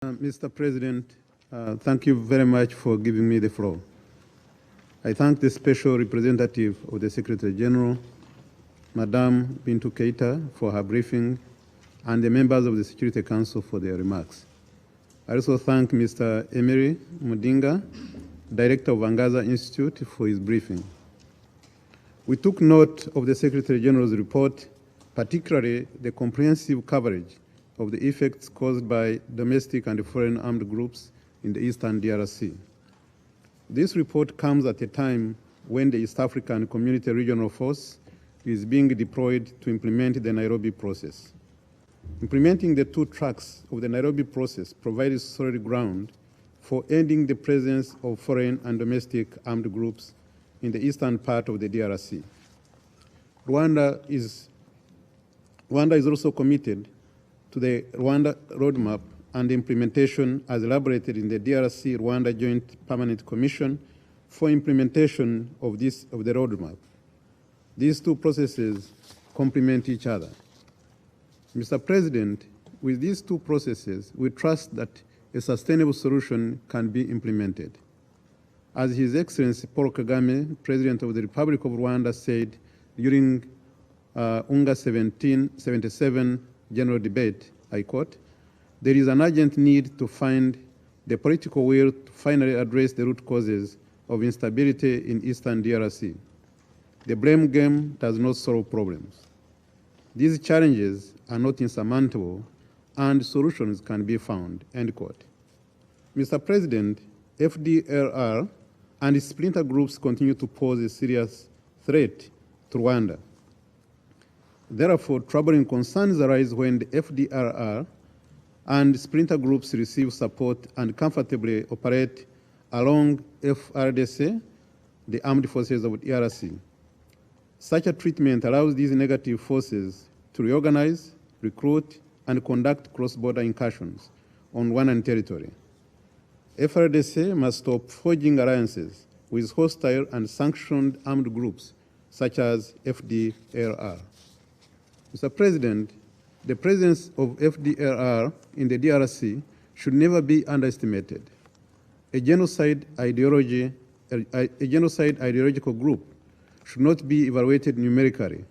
Mr. President, thank you very much for giving me the floor. I thank the Special Representative of the Secretary General, Madame Bintou Keita, for her briefing, and the members of the Security Council for their remarks. I also thank Mr. Emery Mudinga, Director of Angaza Institute, for his briefing. We took note of the Secretary General's report, particularly the comprehensive coverage of the effects caused by domestic and foreign armed groups in the Eastern DRC. This report comes at a time when the East African Community Regional Force is being deployed to implement the Nairobi process. Implementing the 2 tracks of the Nairobi process provides solid ground for ending the presence of foreign and domestic armed groups in the eastern part of the DRC. Rwanda is also committed to the Rwanda roadmap and implementation as elaborated in the DRC-Rwanda Joint Permanent Commission for implementation of the roadmap. These 2 processes complement each other. Mr. President, with these 2 processes, we trust that a sustainable solution can be implemented. As His Excellency Paul Kagame, President of the Republic of Rwanda, said during UNGA 1777 general debate, I quote, "There is an urgent need to find the political will to finally address the root causes of instability in Eastern DRC. The blame game does not solve problems. These challenges are not insurmountable and solutions can be found," end quote. Mr. President, FDLR and splinter groups continue to pose a serious threat to Rwanda. Therefore, troubling concerns arise when the FDLR and splinter groups receive support and comfortably operate along FRDC, the armed forces of DRC. Such a treatment allows these negative forces to reorganize, recruit, and conduct cross-border incursions on Rwandan territory. FRDC must stop forging alliances with hostile and sanctioned armed groups such as FDLR. Mr. President, the presence of FDLR in the DRC should never be underestimated. A genocide ideological group should not be evaluated numerically.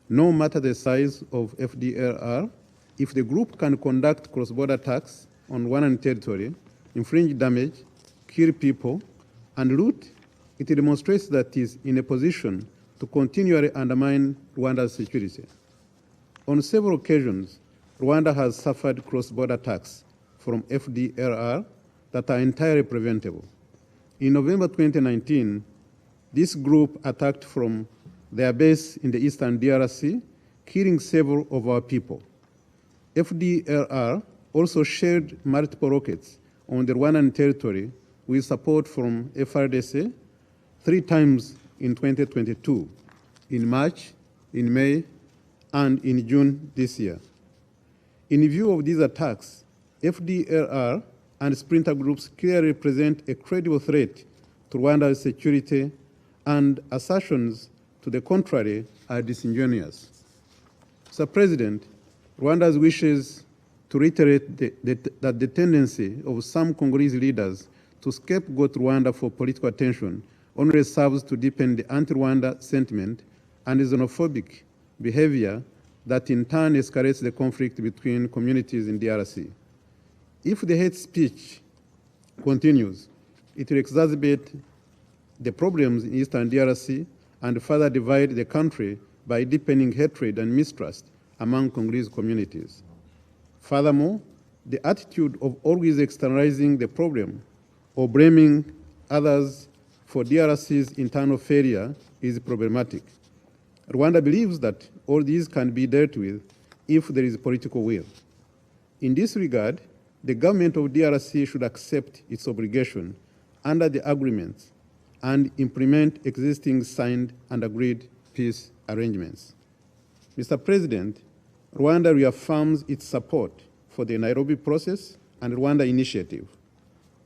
No matter the size of FDLR, if the group can conduct cross-border attacks on Rwandan territory, inflict damage, kill people, and loot, it demonstrates that it is in a position to continually undermine Rwanda's security. On several occasions, Rwanda has suffered cross-border attacks from FDLR that are entirely preventable. In November 2019, this group attacked from their base in the eastern DRC, killing several of our people. FDLR also shared multiple rockets on the Rwandan territory with support from FRDC 3 times in 2022, in March, in May, and in June this year. In view of these attacks, FDLR and splinter groups clearly present a credible threat to Rwanda's security, and assertions to the contrary are disingenuous. Mr. President, Rwanda's wishes to reiterate that the tendency of some Congolese leaders to scapegoat Rwanda for political attention only serves to deepen the anti-Rwanda sentiment and xenophobic behavior that in turn escalates the conflict between communities in DRC. If the hate speech continues, it will exacerbate the problems in Eastern DRC and further divide the country by deepening hatred and mistrust among Congolese communities. Furthermore, the attitude of always externalizing the problem or blaming others for DRC's internal failure is problematic. Rwanda believes that all these can be dealt with if there is political will. In this regard, the government of DRC should accept its obligation under the agreements and implement existing signed and agreed peace arrangements. Mr. President, Rwanda reaffirms its support for the Nairobi process and Rwanda initiative.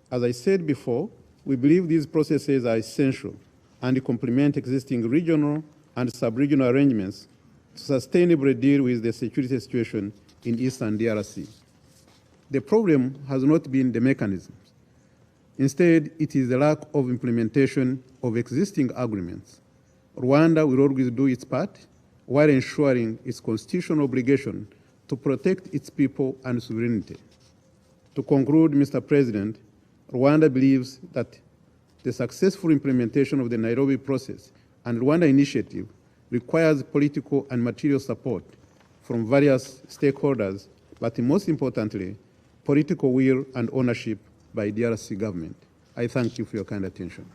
As I said before, we believe these processes are essential and complement existing regional and sub-regional arrangements to sustainably deal with the security situation in Eastern DRC. The problem has not been the mechanisms. Instead, it is the lack of implementation of existing agreements. Rwanda will always do its part while ensuring its constitutional obligation to protect its people and sovereignty. To conclude, Mr. President, Rwanda believes that the successful implementation of the Nairobi process and Rwanda initiative requires political and material support from various stakeholders, but most importantly, political will and ownership by DRC government. I thank you for your kind attention.